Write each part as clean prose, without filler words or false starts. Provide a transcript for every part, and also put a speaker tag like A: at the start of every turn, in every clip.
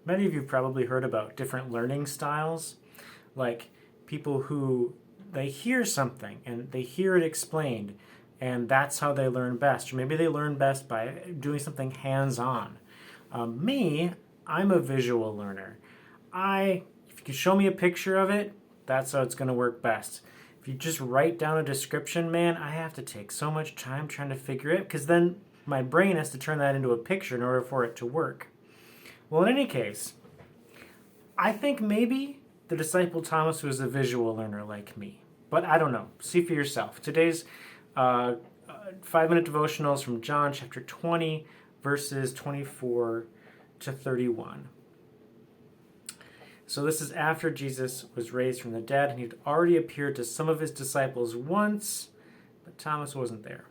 A: Many of you have probably heard about different learning styles, like people who they hear something and they hear it explained, and that's how they learn best. Or maybe they learn best by doing something hands-on. Me, I'm a visual learner. If you can show me a picture of it, that's how it's going to work best. If you just write down a description, man, I have to take so much time trying to figure it, because then my brain has to turn that into a picture in order for it to work. Well, in any case, I think maybe the disciple Thomas was a visual learner like me, but I don't know. See for yourself. Today's 5-minute devotionals from John chapter 20, verses 24 to 31. So this is after Jesus was raised from the dead, and he'd already appeared to some of his disciples once, but Thomas wasn't there.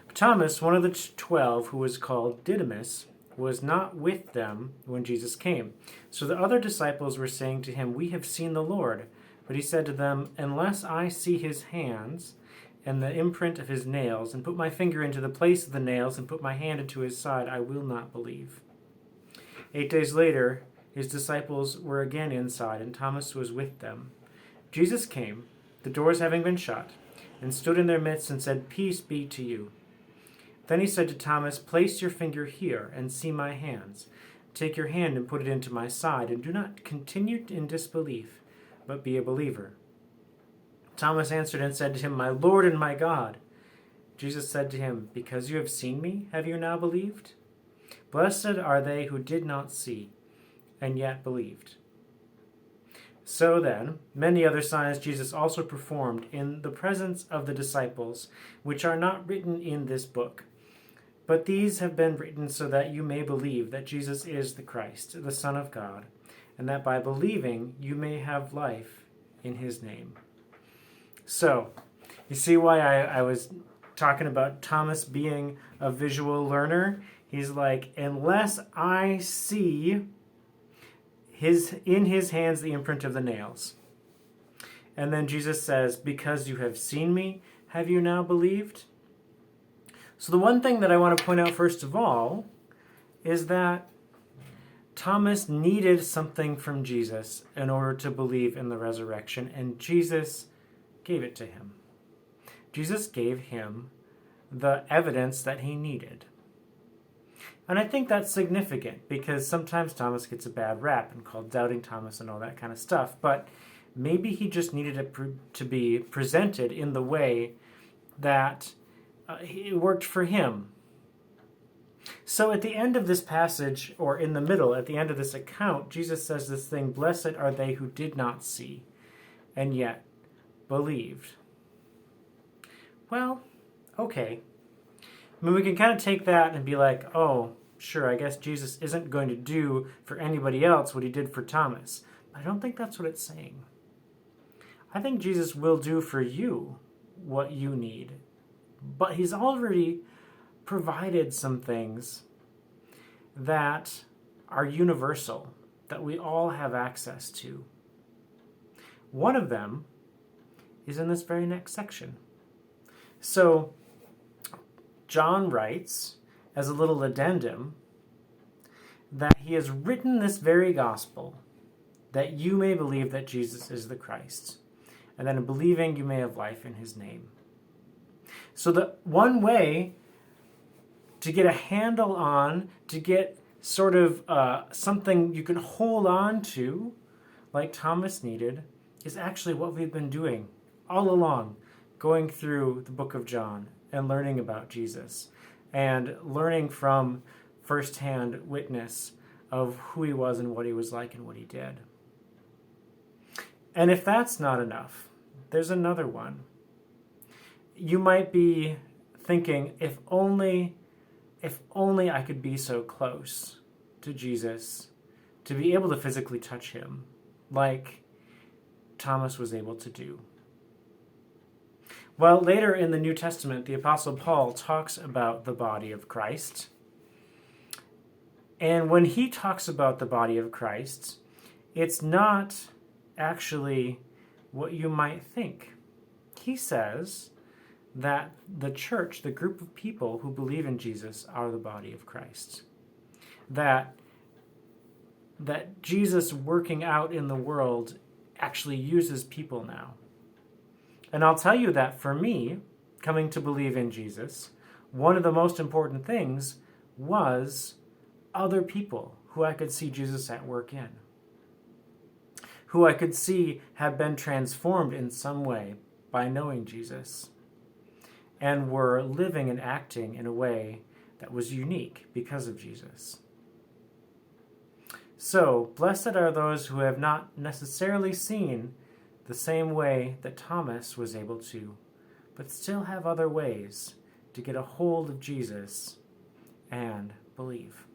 A: But Thomas, one of the 12, who was called Didymus, was not with them when Jesus came. So the other disciples were saying to him, "We have seen the Lord." But he said to them, "Unless I see his hands and the imprint of his nails, and put my finger into the place of the nails, and put my hand into his side, I will not believe." 8 days later, his disciples were again inside, and Thomas was with them. Jesus came, the doors having been shut, and stood in their midst and said, "Peace be to you." Then he said to Thomas, "Place your finger here and see my hands. Take your hand and put it into my side, and do not continue in disbelief, but be a believer." Thomas answered and said to him, "My Lord and my God." Jesus said to him, "Because you have seen me, have you now believed? Blessed are they who did not see, and yet believed." So then, many other signs Jesus also performed in the presence of the disciples, which are not written in this book. But these have been written so that you may believe that Jesus is the Christ, the Son of God, and that by believing you may have life in his name. So, you see why I was talking about Thomas being a visual learner? He's like, unless I see in his hands the imprint of the nails. And then Jesus says, "Because you have seen me, have you now believed?" So the one thing that I want to point out first of all is that Thomas needed something from Jesus in order to believe in the resurrection, and Jesus gave it to him. Jesus gave him the evidence that he needed. And I think that's significant because sometimes Thomas gets a bad rap and called Doubting Thomas and all that kind of stuff, but maybe he just needed it to be presented in the way that it worked for him. So at the end of this passage, or in the middle, at the end of this account, Jesus says this thing, "Blessed are they who did not see, and yet believed." Well, okay. I mean, we can kind of take that and be like, oh, sure, I guess Jesus isn't going to do for anybody else what he did for Thomas. But I don't think that's what it's saying. I think Jesus will do for you what you need. But he's already provided some things that are universal, that we all have access to. One of them is in this very next section. So, John writes, as a little addendum, that he has written this very gospel that you may believe that Jesus is the Christ, and that in believing you may have life in his name. So the one way to get a handle on, to get sort of something you can hold on to, like Thomas needed, is actually what we've been doing all along, going through the book of John and learning about Jesus and learning from firsthand witness of who he was and what he was like and what he did. And if that's not enough, there's another one. You might be thinking, if only I could be so close to Jesus, to be able to physically touch him, like Thomas was able to do. Well, later in the New Testament, the Apostle Paul talks about the body of Christ. And when he talks about the body of Christ, it's not actually what you might think. He says that the church, the group of people who believe in Jesus, are the body of Christ. That that Jesus working out in the world actually uses people now. And I'll tell you that for me, coming to believe in Jesus, one of the most important things was other people who I could see Jesus at work in, who I could see had been transformed in some way by knowing Jesus, and were living and acting in a way that was unique because of Jesus. So, blessed are those who have not necessarily seen the same way that Thomas was able to, but still have other ways to get a hold of Jesus and believe.